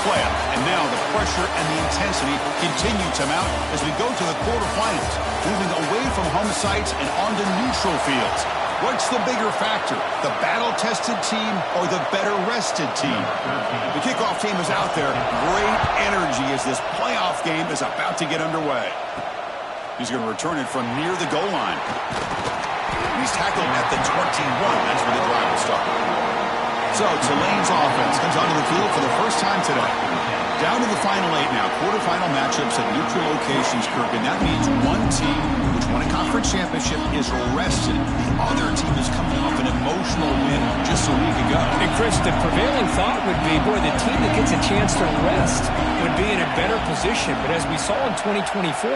play it. And now the pressure and the intensity continue to mount as we go to the quarterfinals, moving away from home sites and onto neutral fields. What's the bigger factor, the battle-tested team or the better-rested team? The kickoff team is out there. Great energy as this playoff game is about to get underway. He's going to return it from near the goal line. He's tackled at the 21. That's where the drive will start. So Tulane's offense comes onto the field for the first time today. Down to the final 8 now. Quarterfinal matchups at neutral locations, Kirk, and that means one team which won a conference championship is rested. The other team is coming off an emotional win just a week ago. And Chris, the prevailing thought would be, boy, the team that gets a chance to rest would be in a better position. But as we saw in 2024,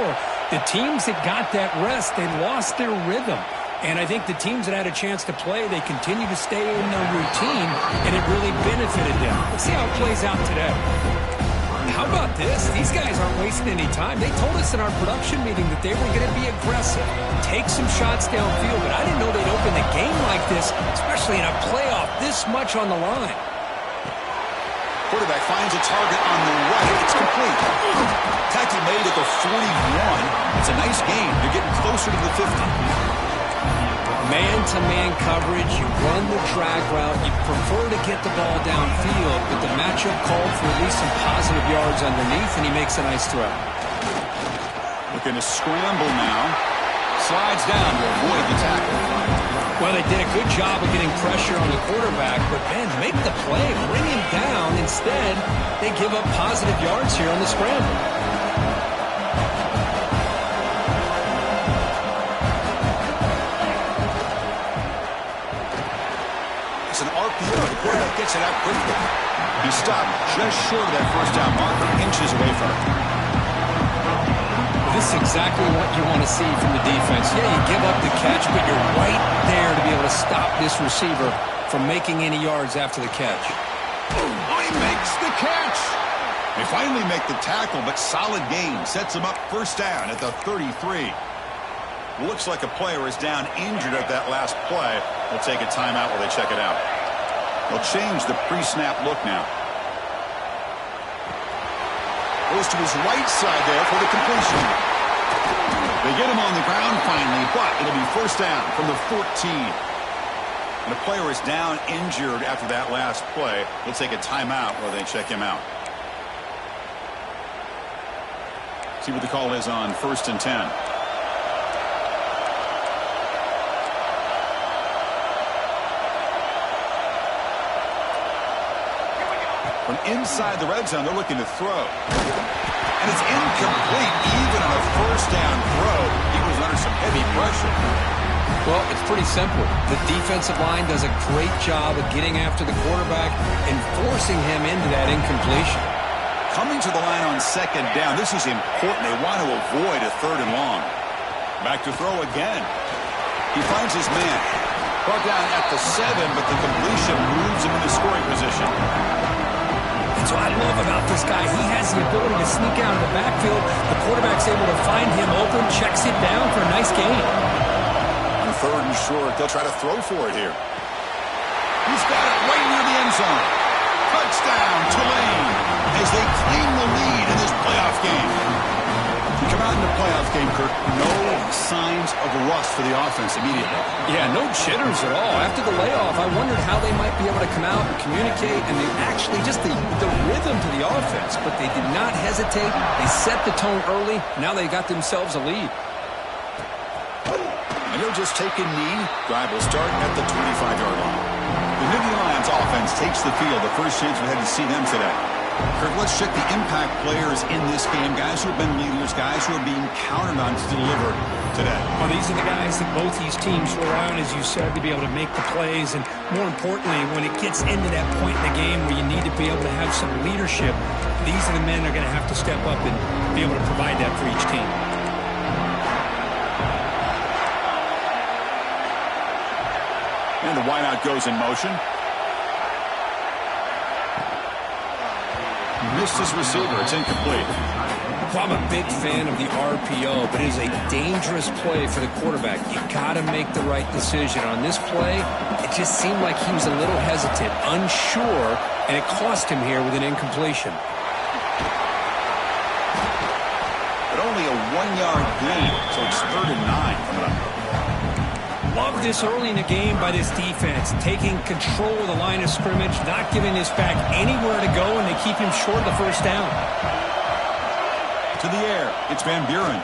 the teams that got that rest, they lost their rhythm. And I think the teams that had a chance to play, they continue to stay in their routine, and it really benefited them. Let's see how it plays out today. How about this? These guys aren't wasting any time. They told us in our production meeting that they were going to be aggressive, take some shots downfield, but I didn't know they'd open the game like this, especially in a playoff this much on the line. Quarterback finds a target on the right. It's complete. Tackle made at the 41. It's a nice gain. They're getting closer to the 50. Man-to-man coverage, you run the drag route, you prefer to get the ball downfield, but the matchup called for at least some positive yards underneath, and he makes a nice throw. Looking to scramble now. Slides down to avoid the tackle. Well, they did a good job of getting pressure on the quarterback, but, man, make the play, bring him down. Instead, they give up positive yards here on the scramble. The quarterback gets it out quickly. He stopped just short of that first down marker, inches away from it. This is exactly what you want to see from the defense. Yeah, you give up the catch, but you're right there to be able to stop this receiver from making any yards after the catch. Oh, he makes the catch. They finally make the tackle, but solid gain sets him up first down at the 33. Looks like a player is down injured at that last play. We'll take a timeout while they check it out. They'll change the pre-snap look now. Goes to his right side there for the completion. They get him on the ground finally, but it'll be first down from the 14. And the player is down injured after that last play. We'll take a timeout while they check him out. See what the call is on 1st and 10. From inside the red zone, they're looking to throw. And it's incomplete, even on a first down throw. He was under some heavy pressure. Well, it's pretty simple. The defensive line does a great job of getting after the quarterback and forcing him into that incompletion. Coming to the line on second down, this is important. They want to avoid a 3rd and long. Back to throw again. He finds his man. Brought down at the 7, but the completion moves him into scoring position. That's what I love about this guy. He has the ability to sneak out of the backfield. The quarterback's able to find him open, checks it down for a nice gain. On 3rd and short, they'll try to throw for it here. He's got it right near the end zone. Touchdown, Tulane, as they claim the lead in this playoff game. We come out in the playoff game, Kirk, no signs of rust for the offense immediately. Yeah, no jitters at all. After the layoff, I wondered how they might be able to come out and communicate, and they actually just the rhythm to the offense, but they did not hesitate. They set the tone early. Now they got themselves a lead. And he'll just take a knee. Drive will start at the 25-yard line. The Nittany Lions offense takes the field. The first chance we had to see them today. Kirk, let's check the impact players in this game. Guys who have been leaders, guys who are being counted on to deliver today. Well, these are the guys that both these teams rely on, as you said, to be able to make the plays. And more importantly, when it gets into that point in the game where you need to be able to have some leadership, these are the men that are going to have to step up and be able to provide that for each team. And the wideout goes in motion. Missed his receiver. It's incomplete. Well, I'm a big fan of the RPO, but it is a dangerous play for the quarterback. You got to make the right decision. On this play, it just seemed like he was a little hesitant, unsure, and it cost him here with an incompletion. But only a 1-yard gain, so it's 3rd and 9 coming up. Love this early in the game by this defense, taking control of the line of scrimmage, not giving this back anywhere to go, and they keep him short of the first down. To the air, it's Van Buren.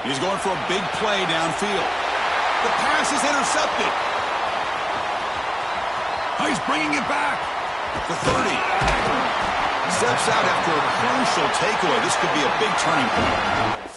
He's going for a big play downfield. The pass is intercepted. Oh, he's bringing it back. The 30. Steps out after a crucial takeaway. This could be a big turning point.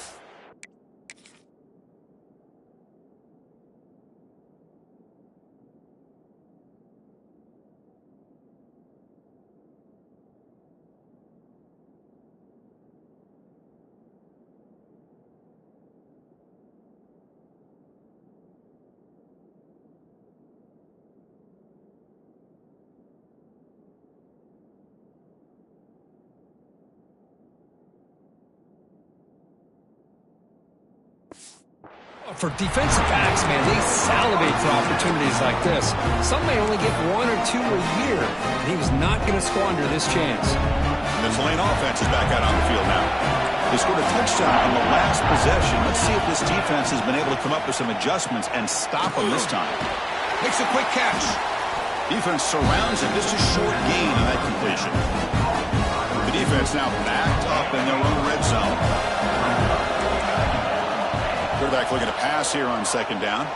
For defensive backs, man, they salivate for opportunities like this. Some may only get 1 or 2 a year, and he was not going to squander this chance. The Tulane offense is back out on the field now. They scored a touchdown on the last possession. Let's see if this defense has been able to come up with some adjustments and stop them this time. Makes a quick catch. Defense surrounds him. Just a short gain on that completion. The defense now backed up in their own red zone. Quarterback looking to pass here on 2nd down.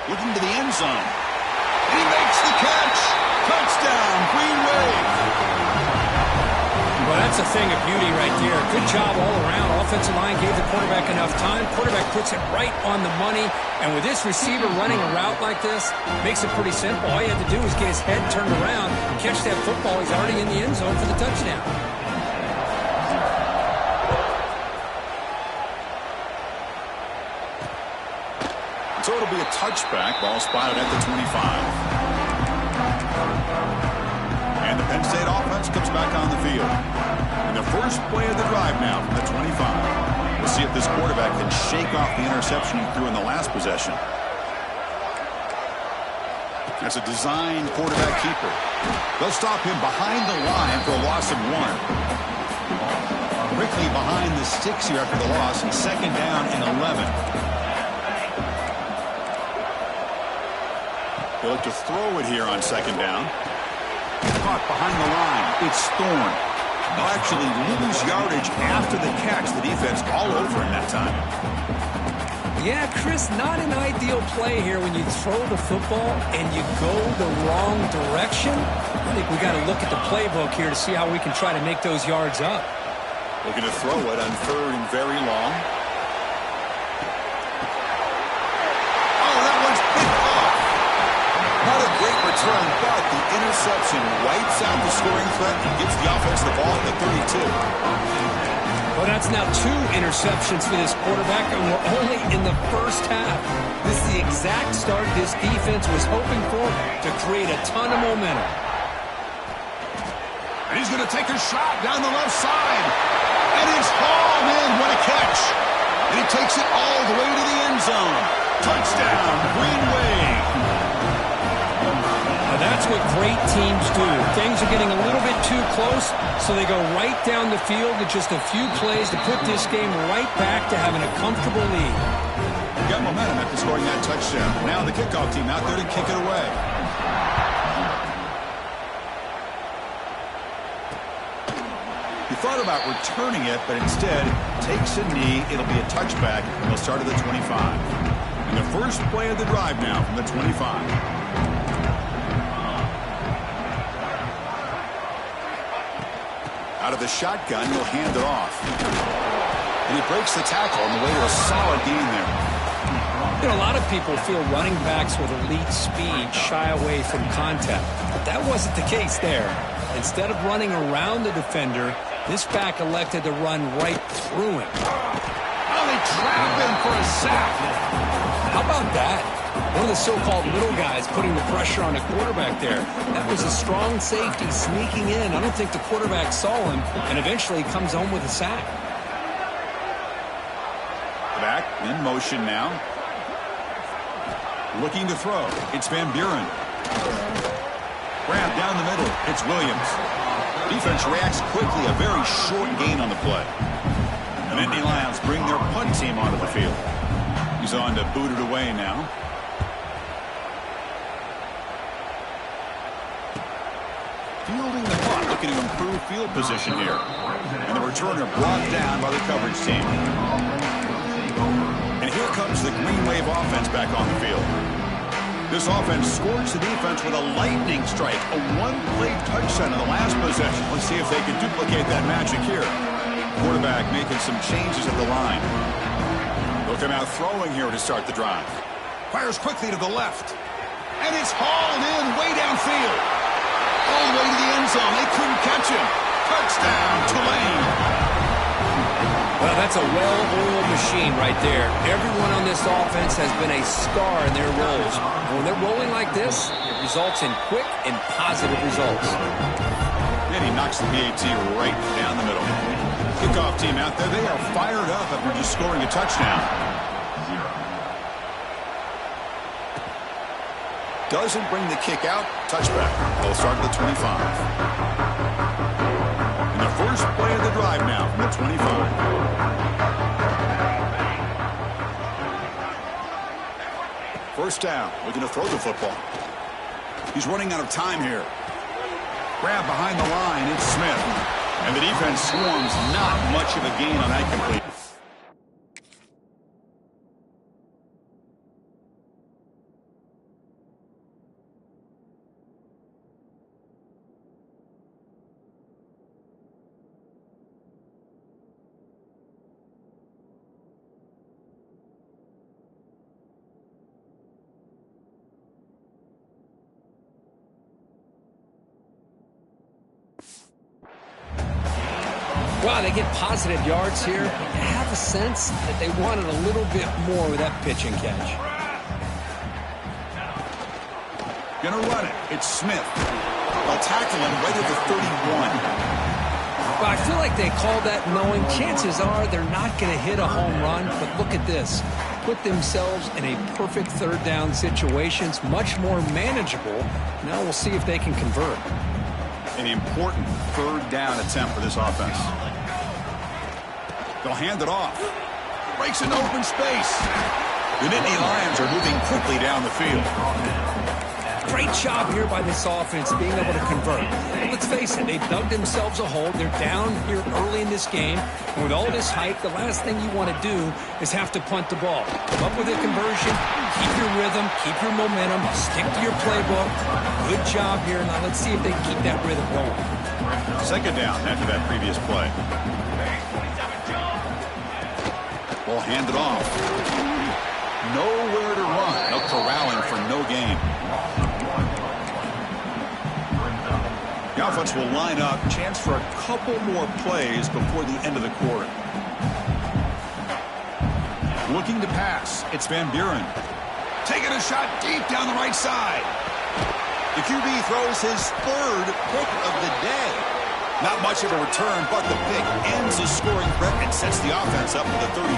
Looking to the end zone. And he makes the catch. Touchdown, Green Wave. Well, that's a thing of beauty right there. Good job all around. Offensive line gave the quarterback enough time. Quarterback puts it right on the money. And with this receiver running a route like this, makes it pretty simple. All you have to do is get his head turned around, catch that football. He's already in the end zone for the touchdown. So it'll be a touchback. Ball spotted at the 25. And the Penn State offense comes back on the field. And the first play of the drive now from the 25. We'll see if this quarterback can shake off the interception he threw in the last possession. That's a designed quarterback keeper. They'll stop him behind the line for a loss of 1. Quickly behind the sticks here after the loss. 2nd down and 11. They look to throw it here on 2nd down. Caught behind the line. It's Thorne. They'll actually lose yardage after the catch. The defense all over him that time. Yeah, Chris, not an ideal play here when you throw the football and you go the wrong direction. I think we got to look at the playbook here to see how we can try to make those yards up. Looking to throw it on 3rd and very long. Not a great return, but the interception wipes out the scoring threat and gives the offense the ball at the 32. Well, that's now 2 interceptions for this quarterback, and we're only in the first half. This is the exact start this defense was hoping for to create a ton of momentum. And he's going to take a shot down the left side. And it's hauled in. What a catch. And he takes it all the way to the end zone. Touchdown, Green Wave. That's what great teams do. Things are getting a little bit too close, so they go right down the field with just a few plays to put this game right back to having a comfortable lead. Got momentum after scoring that touchdown. Now the kickoff team out there to kick it away. He thought about returning it, but instead takes a knee. It'll be a touchback, and they'll start at the 25. And the first play of the drive now from the 25. Out of the shotgun, he'll hand it off. And he breaks the tackle on the way to a solid gain there. You know, a lot of people feel running backs with elite speed shy away from contact. But that wasn't the case there. Instead of running around the defender, this back elected to run right through him. Oh, they trap him for a sack. How about that? One of the so-called little guys putting the pressure on the quarterback there. That was a strong safety sneaking in. I don't think the quarterback saw him, and eventually comes home with a sack. Back in motion now. Looking to throw. It's Van Buren. Grab down the middle. It's Williams. Defense reacts quickly. A very short gain on the play. And Indy Lions bring their punt team onto the field. He's on to boot it away now. Fielding the punt, looking to improve field position here. And the returner brought down by the coverage team. And here comes the Green Wave offense back on the field. This offense scores the defense with a lightning strike. A one-play touchdown in the last possession. Let's see if they can duplicate that magic here. Quarterback making some changes at the line. They'll come out throwing here to start the drive. Fires quickly to the left. And it's hauled in way downfield. All the way to the end zone. They couldn't catch him. Touchdown, Tulane. Well, that's a well-oiled machine right there. Everyone on this offense has been a star in their roles. And when they're rolling like this, it results in quick and positive results. And he knocks the PAT right down the middle. Kickoff team out there. They are fired up after just scoring a touchdown. Doesn't bring the kick out. Touchback. They'll start at the 25. And the first play of the drive now from the 25. First down. Looking to throw the football. He's running out of time here. Grab behind the line. It's Smith. And the defense swarms. Not much of a gain on that complete. Wow, they get positive yards here. I have a sense that they wanted a little bit more with that pitch and catch. Gonna run it. It's Smith. They'll tackle him right at the 31. Well, I feel like they called that knowing chances are they're not going to hit a home run, but look at this. Put themselves in a perfect third down situation. It's much more manageable. Now we'll see if they can convert. An important third down attempt for this offense. They'll hand it off. Breaks an open space. The Nittany Lions are moving quickly down the field. Great job here by this offense being able to convert. But let's face it, they've dug themselves a hole. They're down here early in this game. And with all this hype, the last thing you want to do is have to punt the ball. Come up with a conversion, keep your rhythm, keep your momentum, stick to your playbook. Good job here. Now let's see if they can keep that rhythm going. Second down after that previous play. Ball handed off. Nowhere to run. No corralling for no gain. The offense will line up. Chance for a couple more plays before the end of the quarter. Looking to pass. It's Van Buren. Taking a shot deep down the right side. The QB throws his third pick of the day. Not much of a return, but the pick ends the scoring threat and sets the offense up to the 33.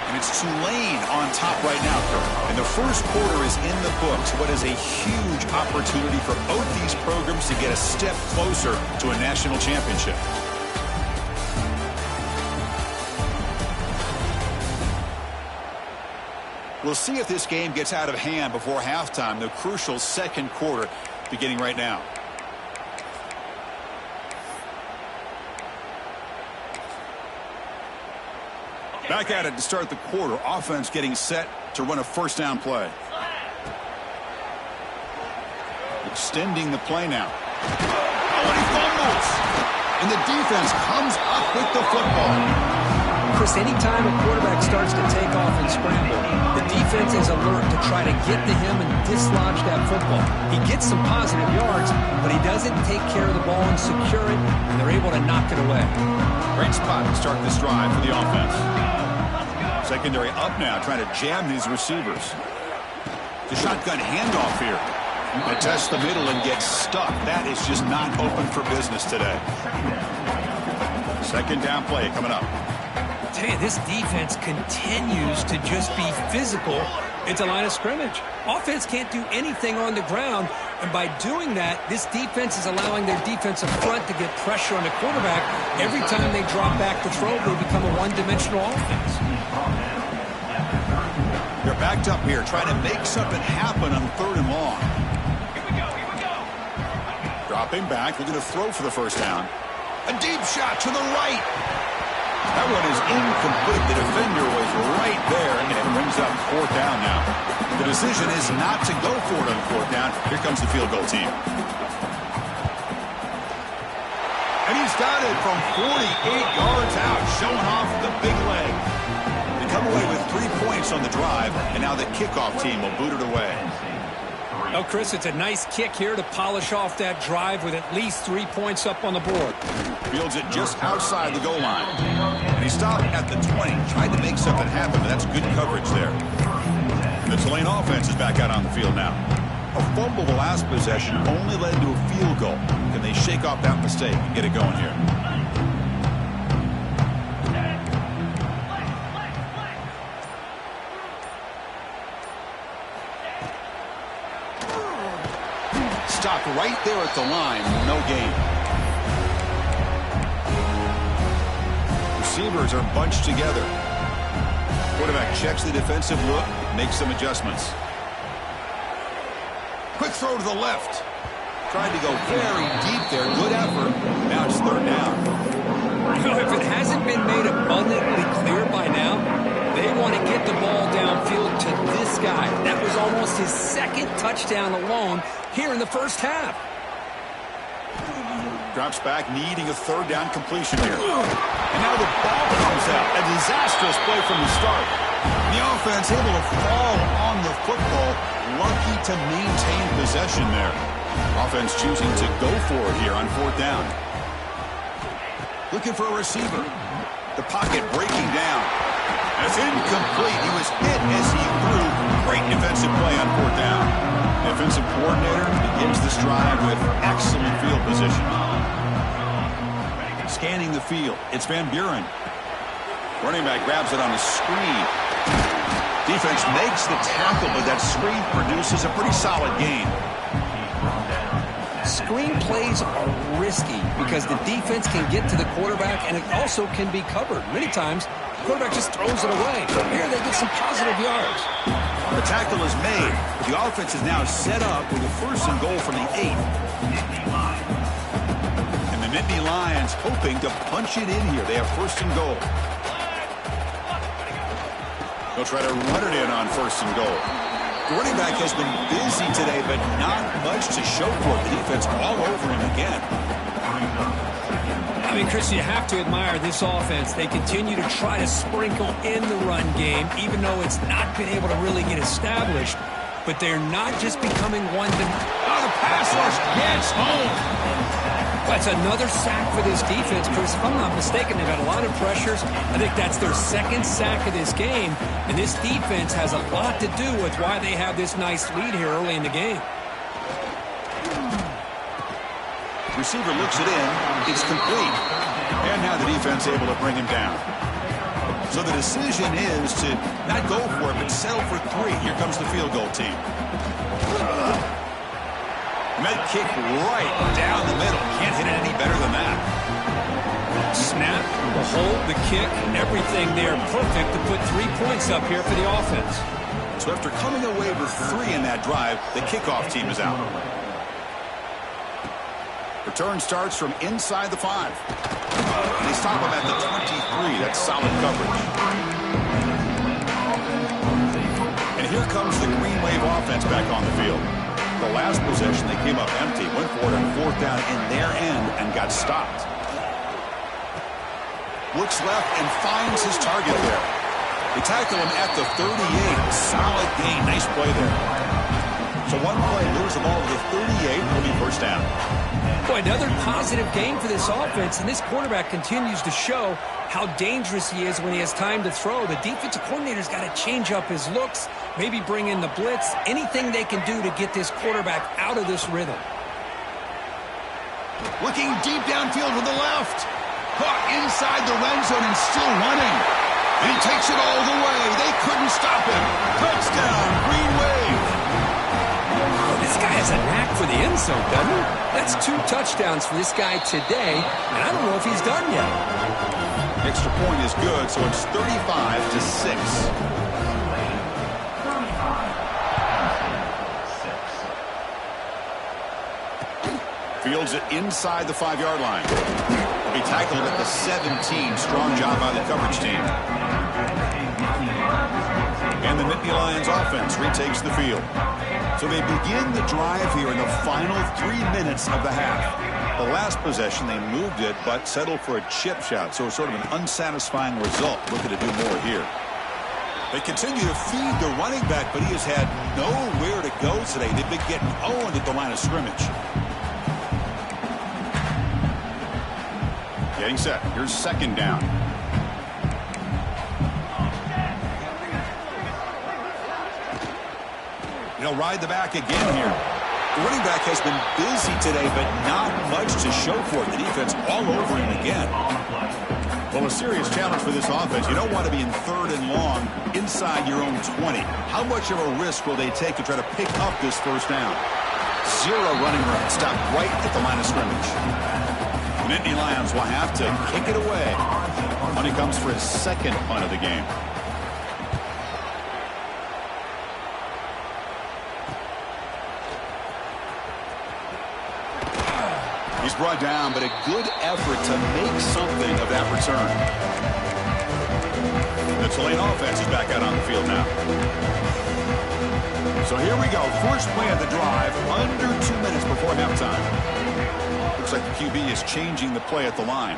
And it's Tulane on top right now, Kirk. And the first quarter is in the books. What is a huge opportunity for both these programs to get a step closer to a national championship. We'll see if this game gets out of hand before halftime, the crucial second quarter beginning right now. Back at it to start the quarter. Offense getting set to run a first down play. Extending the play now. Oh, and he fumbles. And the defense comes up with the football. Chris, anytime a quarterback starts to take off and scramble, the defense is alert to try to get to him and dislodge that football. He gets some positive yards, but he doesn't take care of the ball and secure it, and they're able to knock it away. Great spot to start this drive for the offense. Secondary up now, trying to jam these receivers. The shotgun handoff here. They test the middle and get stuck. That is just not open for business today. Second down play coming up. I tell you, this defense continues to just be physical at the line of scrimmage. Offense can't do anything on the ground, and by doing that, this defense is allowing their defensive front to get pressure on the quarterback. Every time they drop back to throw, they become a one-dimensional offense. They're backed up here, trying to make something happen on 3rd and long. Dropping back, looking to throw for the first down. A deep shot to the right. That one is incomplete. The defender was right there, and it brings up 4th down now. The decision is not to go for it on 4th down. Here comes the field goal team. And he's got it from 48 yards out, showing off the big leg. They come away with 3 points on the drive, and now the kickoff team will boot it away. Oh, Chris, it's a nice kick here to polish off that drive with at least 3 points up on the board. Fields it just outside the goal line. And he stopped at the 20, tried to make something happen, but that's good coverage there. The Tulane offense is back out on the field now. A fumble the last possession only led to a field goal. Can they shake off that mistake and get it going here? Stopped right there at the line. No gain. Receivers are bunched together. Quarterback checks the defensive look, makes some adjustments. Quick throw to the left. Tried to go very deep there. Good effort. Now it's 3rd down. If it hasn't been made abundantly clear by now, they want to get the ball downfield to this guy. That was almost his 2nd touchdown alone here in the first half. Drops back, needing a 3rd down completion here. And now the ball comes out. A disastrous play from the start. The offense able to fall on the football. Lucky to maintain possession there. Offense choosing to go for it here on 4th down. Looking for a receiver. The pocket breaking down. It's incomplete. He was hit as he threw. Great defensive play on 4th down. Defensive coordinator begins this drive with excellent field position. Scanning the field. It's Van Buren. Running back grabs it on a screen. Defense makes the tackle, but that screen produces a pretty solid gain. Screen plays are risky because the defense can get to the quarterback, and it also can be covered. Many times, the quarterback just throws it away. Here they get some positive yards. The tackle is made. The offense is now set up with a 1st and goal from the 8. And the Nittany Lions hoping to punch it in here. They have 1st and goal. They'll try to run it in on 1st and goal. The running back has been busy today, but not much to show for it. The defense all over him again. I mean, Chris, you have to admire this offense. They continue to try to sprinkle in the run game, even though it's not been able to really get established. But they're not just becoming one-dimensional. The pass rush gets home. That's another sack for this defense, Chris. If I'm not mistaken, they've had a lot of pressures. I think that's their 2nd sack of this game. And this defense has a lot to do with why they have this nice lead here early in the game. Receiver looks it in. It's complete. And now the defense able to bring him down. So the decision is to not go for it, but settle for 3. Here comes the field goal team. Med kick right down the middle. Can't hit it any better than that. Snap, the hold, the kick, everything there perfect to put 3 points up here for the offense. So after coming away with 3 in that drive, the kickoff team is out. Return starts from inside the 5. And they stop him at the 23. That's solid coverage. And here comes the Green Wave offense back on the field. The last possession, they came up empty, went for it on 4th down in their end, and got stopped. Looks left and finds his target there. They tackle him at the 38. Solid gain. Nice play there. So one play, lose the ball to the 38. Will be first down. Boy, another positive game for this offense, and this quarterback continues to show how dangerous he is when he has time to throw. The defensive coordinator's got to change up his looks, maybe bring in the blitz, anything they can do to get this quarterback out of this rhythm. Looking deep downfield to the left. Caught inside the red zone and still running. And he takes it all the way. They couldn't stop him. Touchdown, Green Wave. Oh, this guy has a knack for the end zone, doesn't he? That's 2 touchdowns for this guy today, and I don't know if he's done yet. Extra point is good, so it's 35-6. Fields it inside the 5-yard line. He'll be tackled at the 17. Strong job by the coverage team. And the Nittany Lions offense retakes the field. So they begin the drive here in the final 3 minutes of the half. The last possession, they moved it, but settled for a chip shot. So it's sort of an unsatisfying result. Looking to do more here. They continue to feed the running back, but he has had nowhere to go today. They've been getting owned at the line of scrimmage. Getting set. Here's second down. He'll ride the back again here. The running back has been busy today, but not much to show for it. The defense all over him again. Well, a serious challenge for this offense. You don't want to be in 3rd and long inside your own 20. How much of a risk will they take to try to pick up this first down? 0 running room. Stopped right at the line of scrimmage. The Nittany Lions will have to kick it away. Money comes for his second punt of the game. He's brought down, but a good effort to make something of that return. The Tulane offense is back out on the field now. So here we go. First play of the drive, under 2 minutes before halftime. Looks like the QB is changing the play at the line.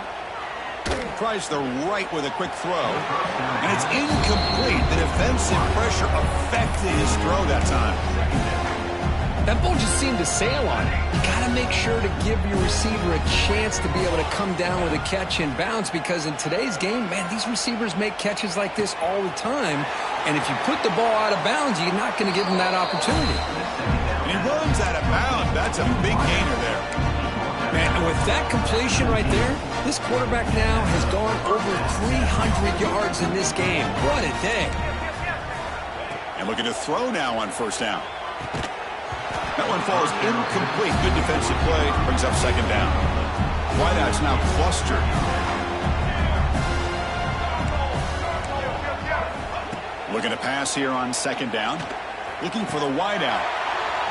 Tries the right with a quick throw. And it's incomplete. The defensive pressure affected his throw that time. That ball just seemed to sail on it. You got to make sure to give your receiver a chance to be able to come down with a catch in bounds, because in today's game, man, these receivers make catches like this all the time. And if you put the ball out of bounds, you're not going to give them that opportunity. And he runs out of bounds. That's a big gainer there. Man, and with that completion right there, this quarterback now has gone over 300 yards in this game. What a day. And looking to throw now on first down. That one falls incomplete. Good defensive play. Brings up second down. Wideout's now clustered. Looking to pass here on second down. Looking for the wideout.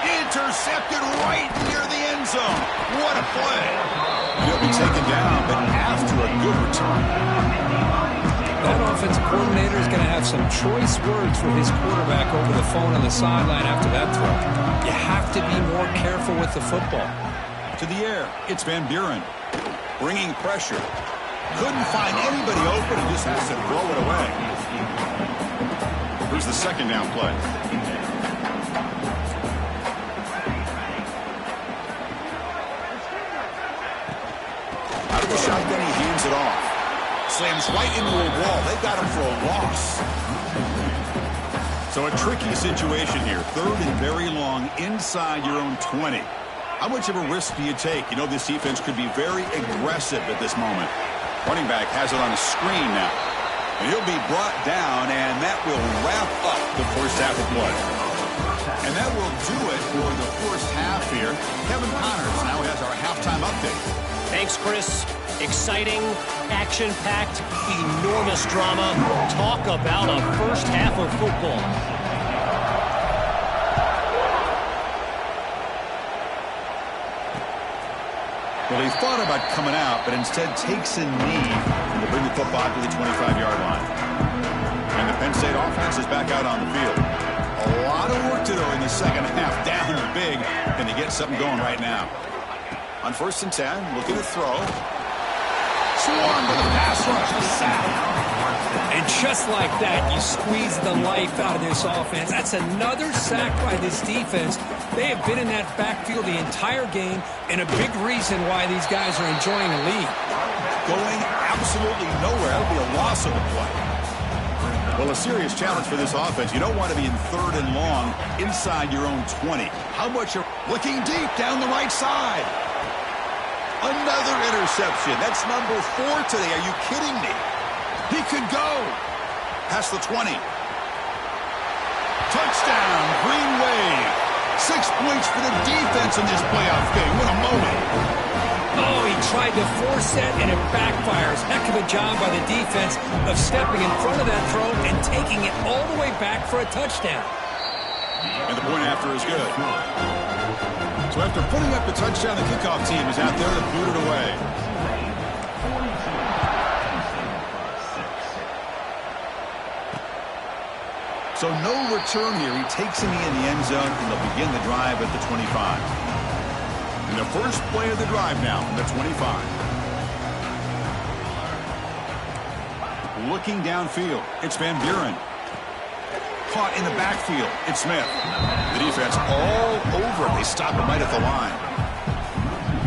Intercepted right near the end zone. What a play. And he'll be taken down, but after a good return. That offensive coordinator is going to have some choice words for his quarterback over the phone on the sideline after that throw. You have to be more careful with the football. To the air, it's Van Buren. Bringing pressure. Couldn't find anybody open and just has to throw it away. Here's the second down play. Out of the shotgun, he hands it off. Slams right into a wall. They got him for a loss. So a tricky situation here. 3rd and very long inside your own 20. How much of a risk do you take? You know, this defense could be very aggressive at this moment. Running back has it on the screen now. And he'll be brought down, and that will wrap up the first half of play. And that will do it for the first half here. Kevin Connors now has our halftime update. Thanks, Chris. Exciting, action-packed, enormous drama. Talk about a first half of football. Well, he thought about coming out, but instead takes a knee to bring the football to the 25-yard line. And the Penn State offense is back out on the field. A lot of work to do in the second half. Down big, and they get something going right now. On 1st and 10, looking to throw. swarm to the pass rush. The sack. And just like that, you squeeze the life out of this offense. That's another sack by this defense. They have been in that backfield the entire game, and a big reason why these guys are enjoying the lead. Going absolutely nowhere. That'll be a loss of the play. Well, a serious challenge for this offense. You don't want to be in 3rd and long inside your own 20. How much are looking deep down the right side? Another interception. That's number 4 today. Are you kidding me? He could go. Past the 20. Touchdown, Green Wave. 6 points for the defense in this playoff game. What a moment. Oh, he tried to force that, and it backfires. Heck of a job by the defense of stepping in front of that throw and taking it all the way back for a touchdown. And the point after is good. So after putting up the touchdown, the kickoff team is out there to boot it away. So no return here. He takes a knee in the end zone, and they'll begin the drive at the 25. And the first play of the drive now from the 25. Looking downfield, it's Van Buren. Caught in the backfield, it's Smith. The defense all over it. They stop him right at the line.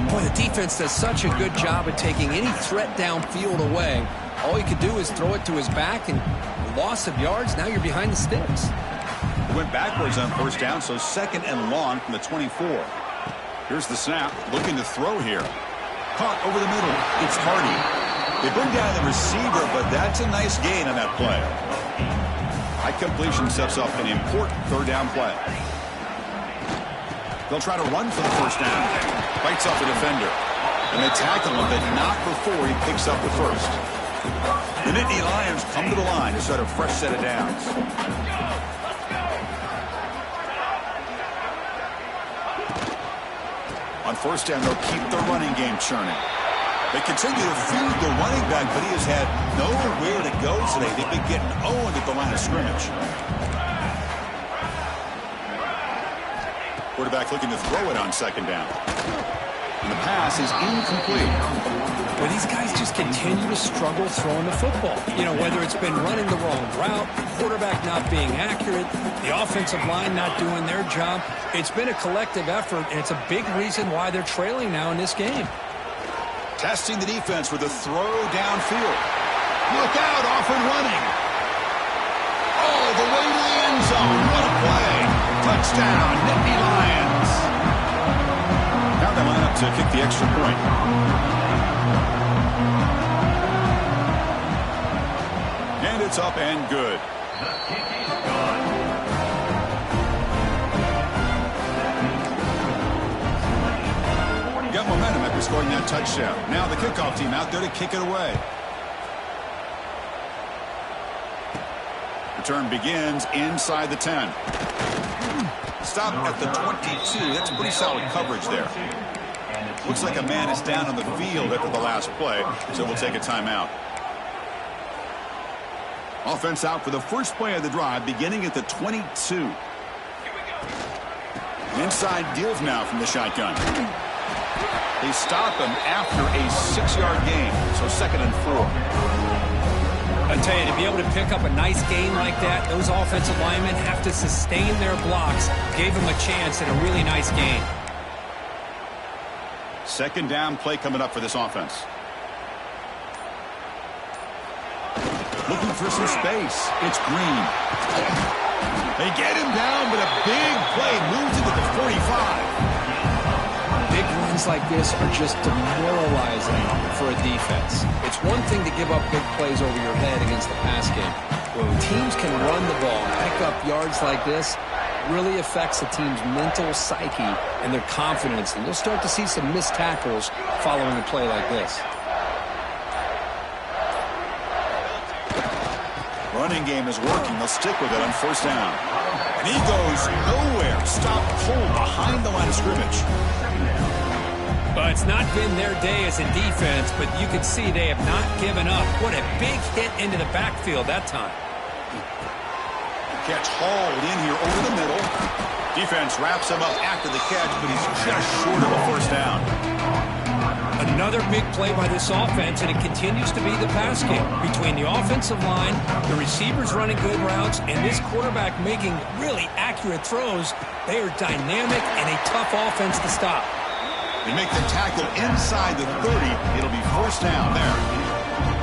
Boy, the defense does such a good job of taking any threat downfield away. All he could do is throw it to his back, and loss of yards, now you're behind the sticks. He went backwards on first down, so 2nd and long from the 24. Here's the snap, looking to throw here. Caught over the middle, it's Hardy. They bring down the receiver, but that's a nice gain on that play. High completion sets up an important 3rd down play. They'll try to run for the first down. Bites off the defender. And they tackle him, but not before he picks up the first. The Nittany Lions come to the line to start a fresh set of downs. On first down, they'll keep the running game churning. They continue to feed the running back, but he has had nowhere to go today. They've been getting owned at the line of scrimmage. Quarterback looking to throw it on 2nd down. And the pass is incomplete. But these guys just continue to struggle throwing the football. You know, whether it's been running the wrong route, quarterback not being accurate, the offensive line not doing their job. It's been a collective effort, and it's a big reason why they're trailing now in this game. Testing the defense with a throw downfield. Look out, off and running. All the way to the end zone. What a play. Touchdown, Nittany Lions. Now they line up to kick the extra point. And it's up and good. Got momentum after scoring that touchdown. Now the kickoff team out there to kick it away. Return begins inside the 10. Stop at the 22. That's pretty solid coverage there. Looks like a man is down on the field after the last play, so we'll take a timeout. Offense out for the first play of the drive, beginning at the 22. Inside deals now from the shotgun. They stop him after a 6-yard gain, so 2nd and 4. I tell you, to be able to pick up a nice gain like that, those offensive linemen have to sustain their blocks. Gave them a chance and a really nice gain. 2nd down play coming up for this offense. Looking for some space. It's Green. They get him down, but a big play moves into the 45. Big runs like this are just demoralizing for a defense. It's one thing to give up big plays over your head against the pass game. When teams can run the ball and pick up yards like this, it really affects the team's mental psyche and their confidence. And you'll start to see some missed tackles following a play like this. Running game is working. They'll stick with it on first down. And he goes nowhere. Stop cold behind the line of scrimmage. Well, it's not been their day as a defense, but you can see they have not given up. What a big hit into the backfield that time. Catch hauled in here over the middle. Defense wraps him up after the catch, but he's just short of a first down. Another big play by this offense, and it continues to be the pass game. Between the offensive line, the receivers running good routes, and this quarterback making really accurate throws, they are dynamic and a tough offense to stop. They make the tackle inside the 30. It'll be first down there.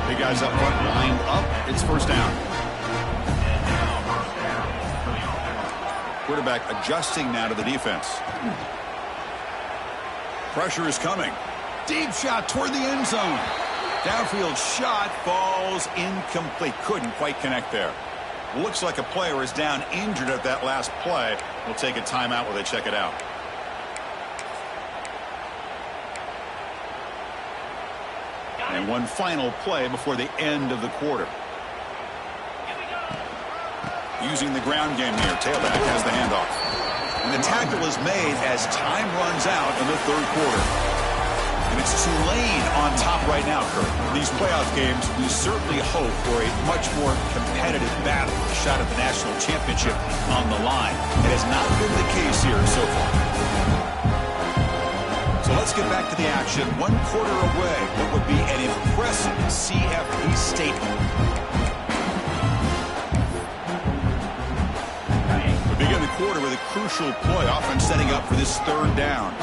Big guys up front lined up. It's first down. Quarterback adjusting now to the defense. Pressure is coming. Deep shot toward the end zone. Downfield shot falls incomplete. Couldn't quite connect there. Looks like a player is down injured at that last play. We'll take a timeout while they check it out. And one final play before the end of the quarter. Using the ground game here. Tailback has the handoff. And the tackle is made as time runs out in the third quarter. And it's Tulane on top right now, Kurt. These playoff games, we certainly hope for a much more competitive battle, a shot at the national championship on the line. It has not been the case here so far. So let's get back to the action. 1 quarter away, what would be an impressive CFP statement. We begin the quarter with a crucial play, often setting up for this third down.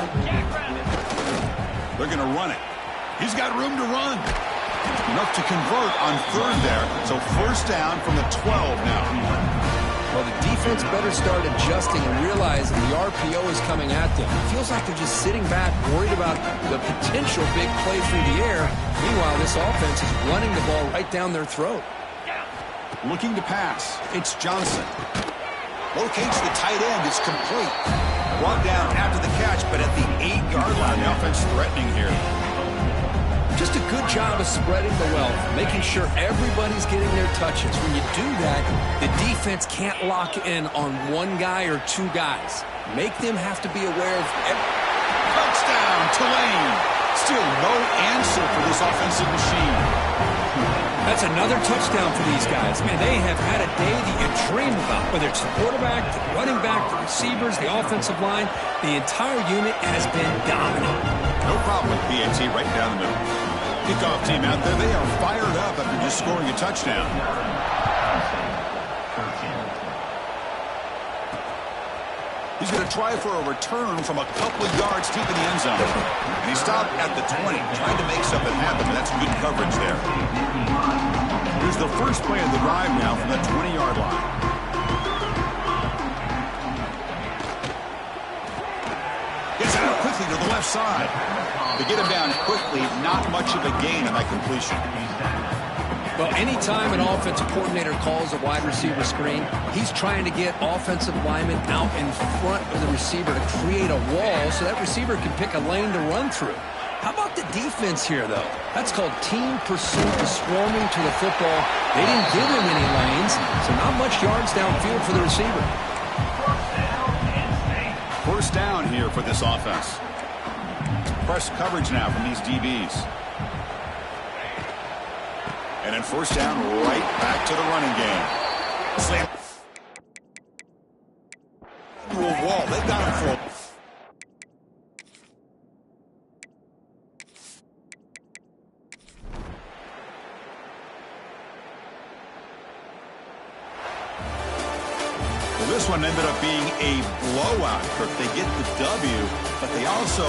They're going to run it. He's got room to run. Enough to convert on third there. So first down from the 12 now. Well, the defense better start adjusting and realizing the RPO is coming at them. It feels like they're just sitting back, worried about the potential big play through the air. Meanwhile, this offense is running the ball right down their throat. Looking to pass. It's Johnson. Locates the tight end. It's complete. Brought down after the catch, but at the 8-yard line, the offense threatening here. Just a good job of spreading the wealth, making sure everybody's getting their touches. When you do that, the defense can't lock in on one guy or two guys. Make them have to be aware of every... Touchdown, Tulane. Still no answer for this offensive machine. That's another touchdown for these guys. Man, they have had a day that you dream about. Whether it's the quarterback, the running back, the receivers, the offensive line, the entire unit has been dominant. No problem with PAT right down the middle. Kickoff team out there, they are fired up after just scoring a touchdown. He's going to try for a return from a couple of yards deep in the end zone. And he stopped at the 20, trying to make something happen, but that's good coverage there. Here's the first play of the drive now from the 20-yard line. Gets it out quickly to the left side. To get him down quickly, not much of a gain on that completion. Well, anytime an offensive coordinator calls a wide receiver screen, he's trying to get offensive linemen out in front of the receiver to create a wall so that receiver can pick a lane to run through. How about the defense here, though? That's called team pursuit to swarming to the football. They didn't give him any lanes, so not much yards downfield for the receiver. First down here for this offense. Press coverage now from these DBs. And then first down, right back to the running game. Slam. Wall. They've got him for. Well, this one ended up being a blowout. They get the W, but they also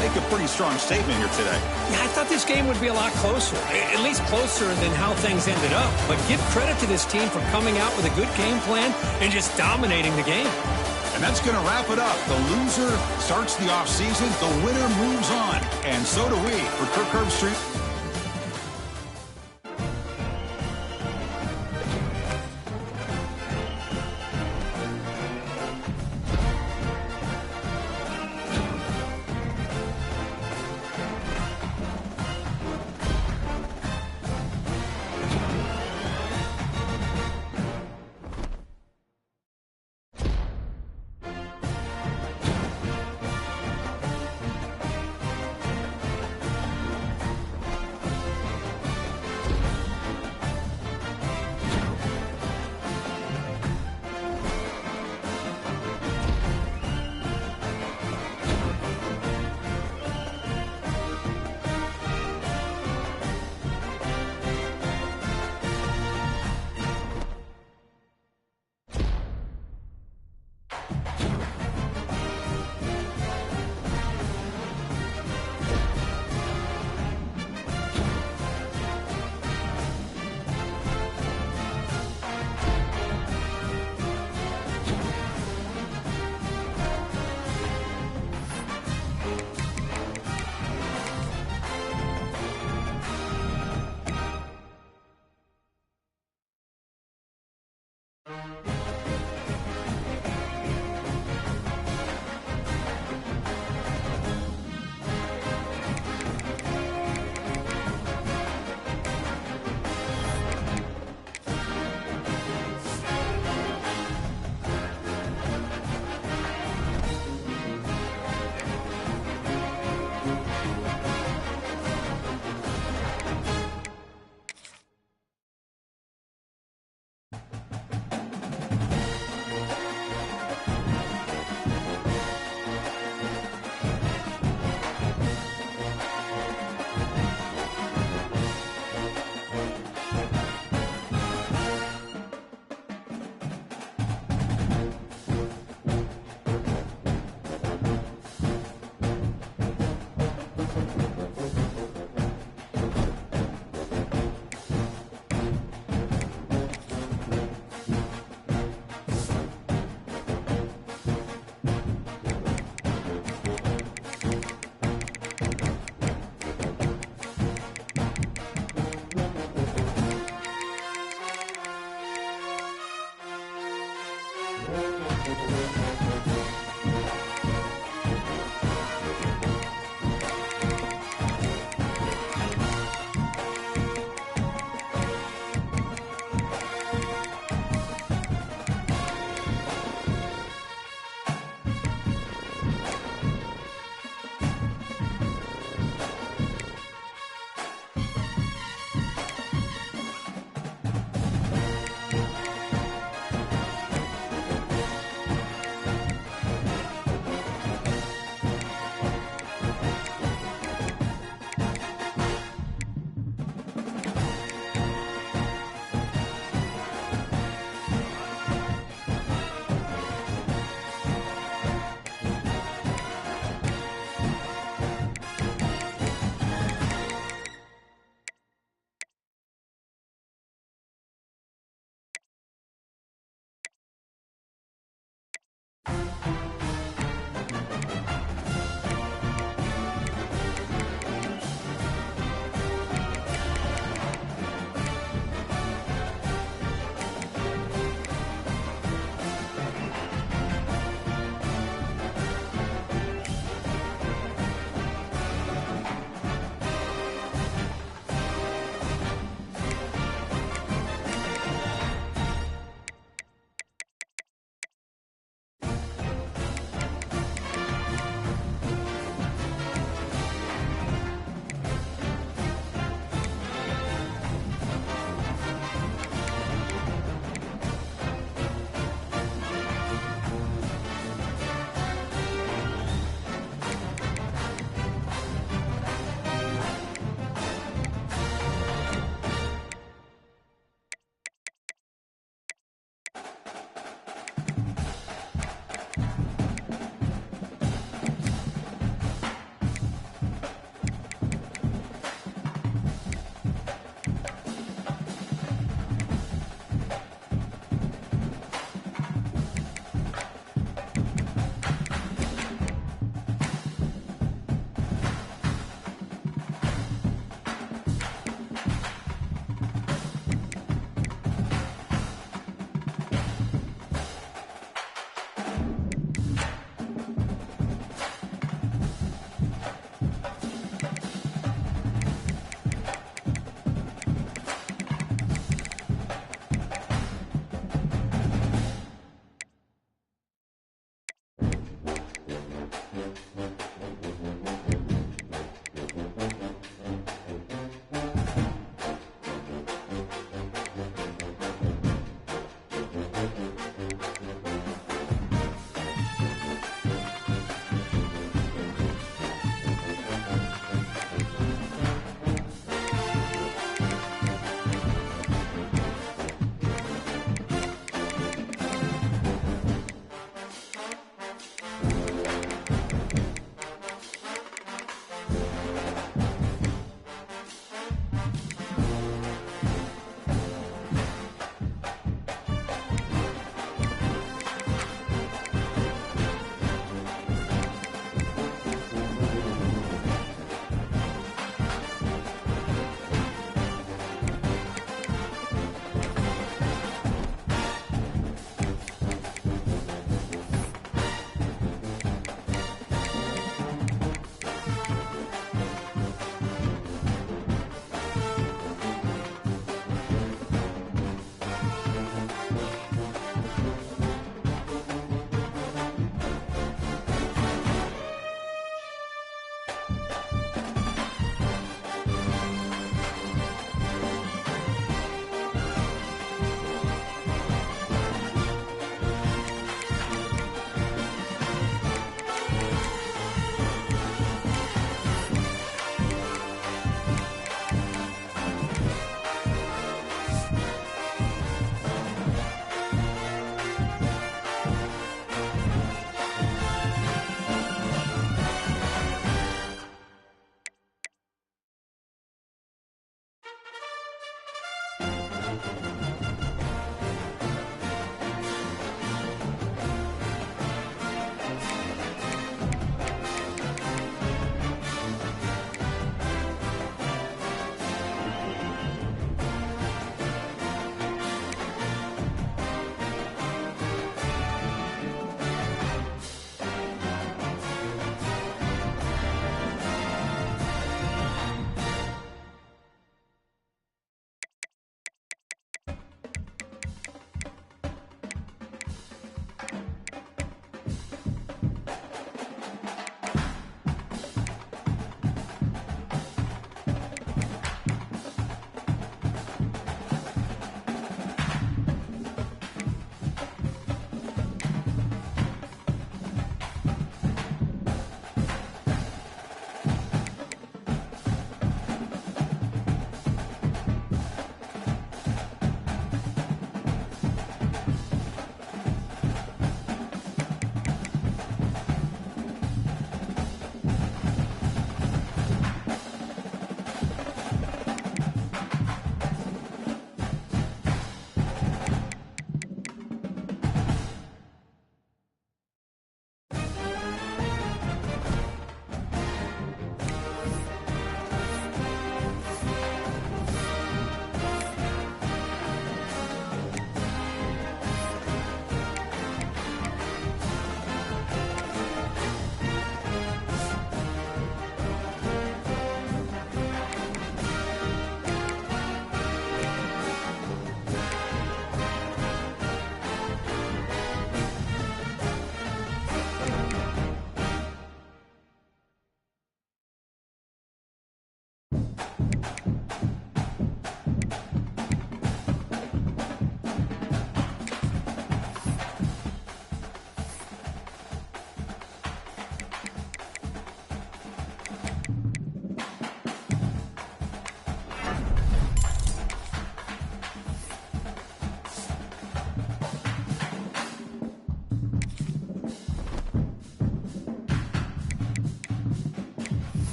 make a pretty strong statement here today. Yeah, I thought this game would be a lot closer, at least closer than how things ended up. But give credit to this team for coming out with a good game plan and just dominating the game. And that's going to wrap it up. The loser starts the offseason. The winner moves on. And so do we. For Kirk Herbstreit,